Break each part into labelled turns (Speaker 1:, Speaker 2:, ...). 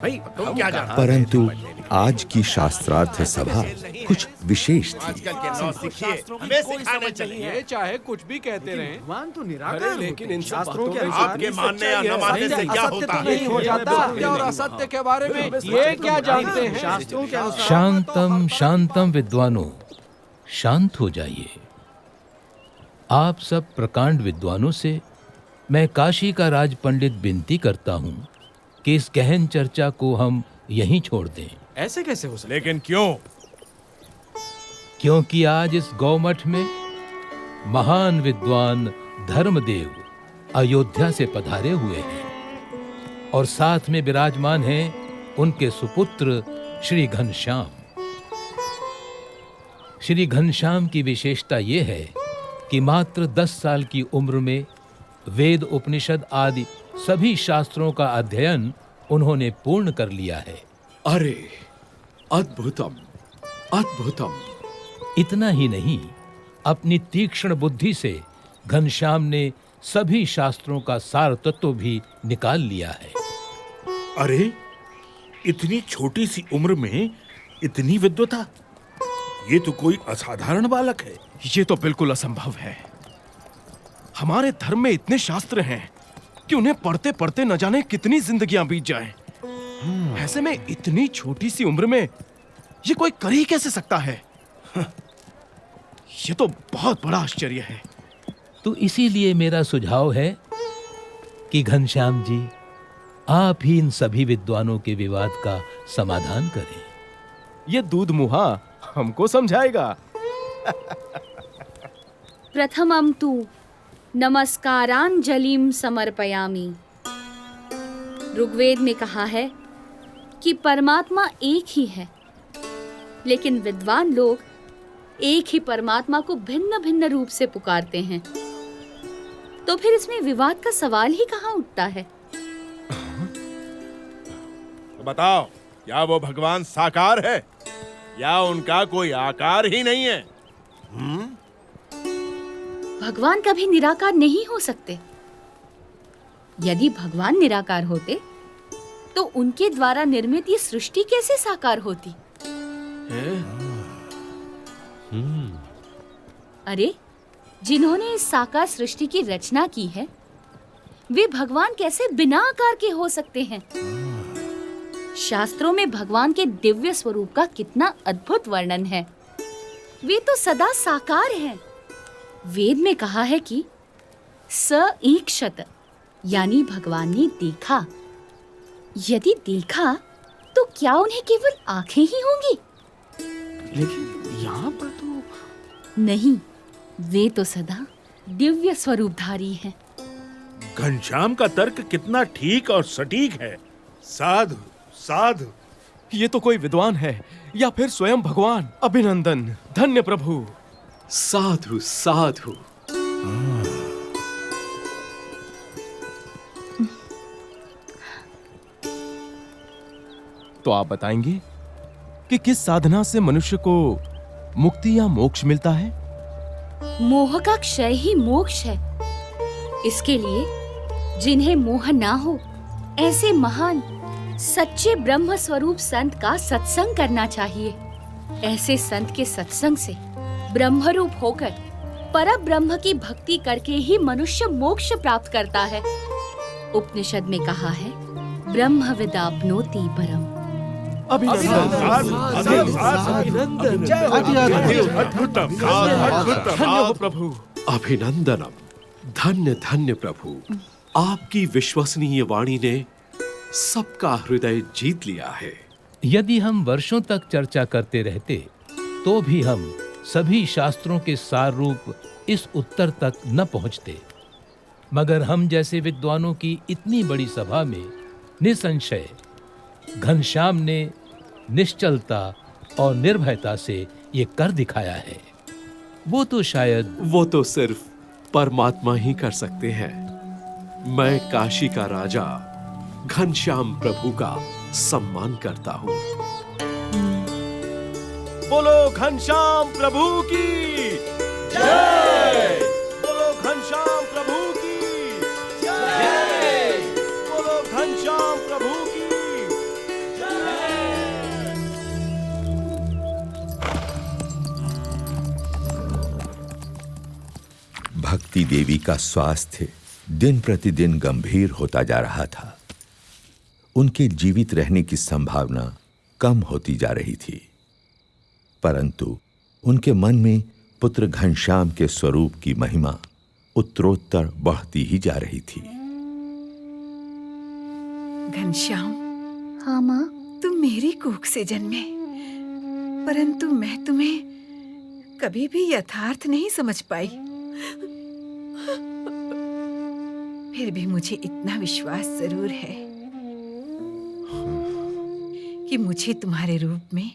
Speaker 1: भाई तुम क्या जानते हो?
Speaker 2: परंतु आज की शास्त्रार्थ सभा कुछ विशेष थी।
Speaker 1: आजकल के नौसिखिए हमें सिखाने चाहिए।
Speaker 3: चाहे कुछ भी कहते रहें,
Speaker 4: भगवान तो
Speaker 3: अरे
Speaker 4: निराकार
Speaker 3: लेकिन इन सब
Speaker 4: शास्त्रों
Speaker 3: बातों
Speaker 4: के
Speaker 3: में
Speaker 4: अनुसार
Speaker 1: आपके मानने या न मानने से क्या होता है?
Speaker 3: नहीं हो जाता। सत्य और असत्य के बारे में ये क्या जानते हैं?
Speaker 4: शास्त्रों के अनुसार
Speaker 5: शांतम शांतम विद्वानों, शांत हो जाइए। आप सब प्रकांड विद्वानों से मैं काशी का राज पंडित विनती करता हूं कि इस गहन चर्चा को हम यहीं छोड़ दें,
Speaker 3: ऐसे कैसे हो सकता?
Speaker 1: लेकिन क्यों?
Speaker 5: क्योंकि आज इस गौमठ में महान विद्वान धर्मदेव अयोध्या से पधारे हुए हैं और साथ में विराजमान हैं उनके सुपुत्र श्री घनश्याम। श्री घनश्याम की विशेषता यह है कि मात्र 10 साल की उम्र में वेद उपनिषद आदि सभी शास्त्रों का अध्ययन उन्होंने पूर्ण कर लिया है।
Speaker 6: अरे अद्भुतम अद्भुतम।
Speaker 5: इतना ही नहीं, अपनी तीक्ष्ण बुद्धि से घनश्याम ने सभी शास्त्रों का सार तत्व भी निकाल लिया है।
Speaker 7: अरे इतनी छोटी सी उम्र में इतनी विद्वता, ये तो कोई असाधारण बालक है।
Speaker 3: ये तो बिल्कुल असंभव है। हमारे धर्म में इतने शास्त्र हैं कि उन्हें पढ़ते पढ़ते न जाने कितनी जिंदगियां बीत जाएं। ऐसे में इतनी छोटी सी उम्र में ये कोई कर ही कैसे सकता है? ये तो बहुत बड़ा आश्चर्य है।
Speaker 5: तो इसीलिए मेरा सुझाव है कि घनश्याम जी, आप ही इन सभी विद्वानों के विवाद का समाधान करें।
Speaker 3: ये दूध मुहा हमको समझाएगा।
Speaker 8: प्रथमं तु नमस्कारांजलिं समर्पयामि। ऋग्वेद में कहा है कि परमात्मा एक ही है, लेकिन विद्वान लोग एक ही परमात्मा को भिन्न भिन्न रूप से पुकारते हैं। तो फिर इसमें विवाद का सवाल ही कहाँ उठता है?
Speaker 1: तो बताओ, क्या वो भगवान साकार है या उनका कोई आकार ही नहीं है?
Speaker 8: भगवान कभी निराकार नहीं हो सकते। यदि भगवान निराकार होते तो उनके द्वारा निर्मित ये सृष्टि कैसे साकार होती? अरे, जिन्होंने इस साकार सृष्टि की रचना की है, वे भगवान कैसे बिना आकार के हो सकते हैं? शास्त्रों में भगवान के दिव्य स्वरूप का कितना अद्भुत वर्णन है। वे तो सदा साकार हैं। वेद में कहा है कि स ईक्षत, यानी भगवान ने देखा। यदि देखा तो क्या उन्हें केवल आंखें ही होंगी?
Speaker 4: लेकिन यहाँ पर तो
Speaker 8: नहीं, वे तो सदा दिव्य स्वरूपधारी हैं।
Speaker 7: घनश्याम का तर्क कितना ठीक और सटीक है। साधु साधु।
Speaker 3: ये तो कोई विद्वान है या फिर स्वयं भगवान। अभिनंदन, धन्य प्रभु।
Speaker 6: साधु साधु।
Speaker 3: तो आप बताएंगे कि किस साधना से मनुष्य को मुक्ति या मोक्ष मिलता है?
Speaker 8: मोह का क्षय ही मोक्ष है। इसके लिए जिन्हें मोह ना हो, ऐसे महान सच्चे ब्रह्म स्वरूप संत का सत्संग करना चाहिए। ऐसे संत के सत्संग से ब्रह्मरूप होकर परब्रह्म की भक्ति करके ही मनुष्य मोक्ष प्राप्त करता है। उपनिषद में कहा है, ब्रह्म विदाप्नोति परम।
Speaker 3: प्रभु।
Speaker 6: अभिनंदनम। धन्य धन्य प्रभु। आपकी विश्वसनीय वाणी ने सबका हृदय जीत लिया है।
Speaker 5: यदि हम वर्षों तक चर्चा करते रहते तो भी हम सभी शास्त्रों के सार रूप इस उत्तर तक न पहुंचते, मगर हम जैसे विद्वानों की इतनी बड़ी सभा में निसंशय घनश्याम ने निश्चलता और निर्भयता से ये कर दिखाया है। वो तो
Speaker 6: सिर्फ परमात्मा ही कर सकते हैं। मैं काशी का राजा घनश्याम प्रभु का सम्मान करता हूँ।
Speaker 3: बोलो घनश्याम प्रभु की जय। बोलो घनश्याम प्रभु की जय। बोलो घनश्याम प्रभु की
Speaker 2: सती देवी का स्वास्थ्य दिन प्रतिदिन गंभीर होता जा रहा था। उनके जीवित रहने की संभावना कम होती जा रही थी, परंतु उनके मन में पुत्र घनश्याम के स्वरूप की महिमा उत्तरोत्तर बढ़ती ही जा रही थी।
Speaker 9: घनश्याम,
Speaker 8: हाँ माँ।
Speaker 9: तुम मेरी कोख से जन्मे, परंतु मैं तुम्हें कभी भी यथार्थ नहीं समझ पाई। फिर भी मुझे इतना विश्वास जरूर है कि मुझे तुम्हारे रूप में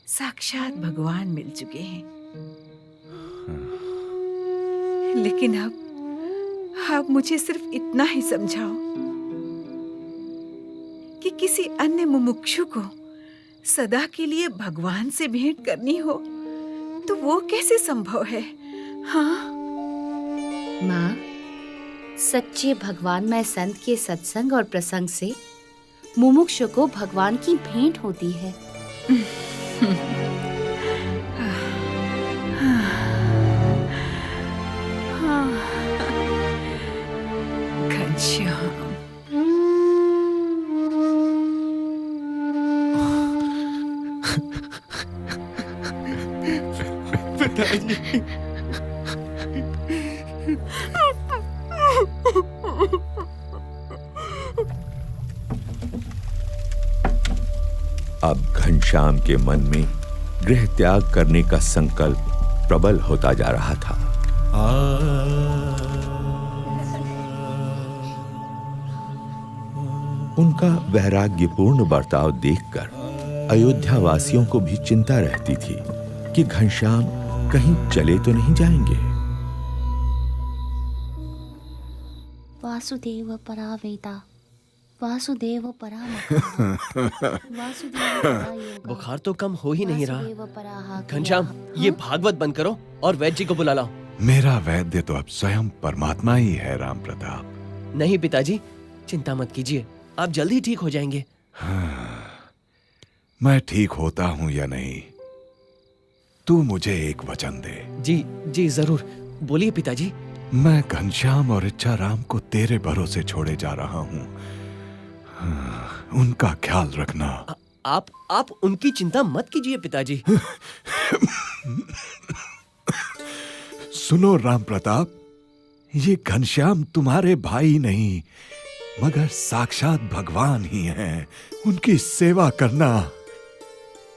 Speaker 9: साक्षात भगवान मिल चुके हैं। लेकिन अब मुझे सिर्फ इतना ही समझाओ कि किसी अन्य मुमुक्षु को सदा के लिए भगवान से भेंट करनी हो तो वो कैसे संभव है? हाँ
Speaker 8: माँ, सच्चे भगवानमय संत के सत्संग और प्रसंग से मुमुक्षु को भगवान की भेंट होती है।
Speaker 9: घनश्याम,
Speaker 2: अब घनश्याम के मन में गृह त्याग करने का संकल्प प्रबल होता जा रहा था। उनका वैराग्यपूर्ण बर्ताव देखकर अयोध्या वासियों को भी चिंता रहती थी कि घनश्याम कहीं चले तो नहीं जाएंगे।
Speaker 8: वासुदेव परावेता, वासुदेव वासुदेव।
Speaker 4: बुखार तो कम हो ही नहीं रहा।
Speaker 8: रहा।
Speaker 4: घनश्याम, ये भागवत बंद करो और वैद्य जी को बुला लाओ।
Speaker 10: मेरा वैद्य तो अब स्वयं परमात्मा ही है राम प्रताप।
Speaker 4: नहीं पिताजी, चिंता मत कीजिए, आप जल्दी ठीक हो जाएंगे।
Speaker 10: मैं ठीक होता हूँ या नहीं, तू मुझे एक वचन दे।
Speaker 4: जी जी जरूर, बोलिए पिताजी।
Speaker 10: मैं घनश्याम और इच्छाराम को तेरे भरोसे छोड़े जा रहा हूँ। उनका ख्याल रखना।
Speaker 4: आप उनकी चिंता मत कीजिए पिताजी।
Speaker 10: सुनो राम प्रताप, ये घनश्याम तुम्हारे भाई नहीं मगर साक्षात भगवान ही हैं। उनकी सेवा करना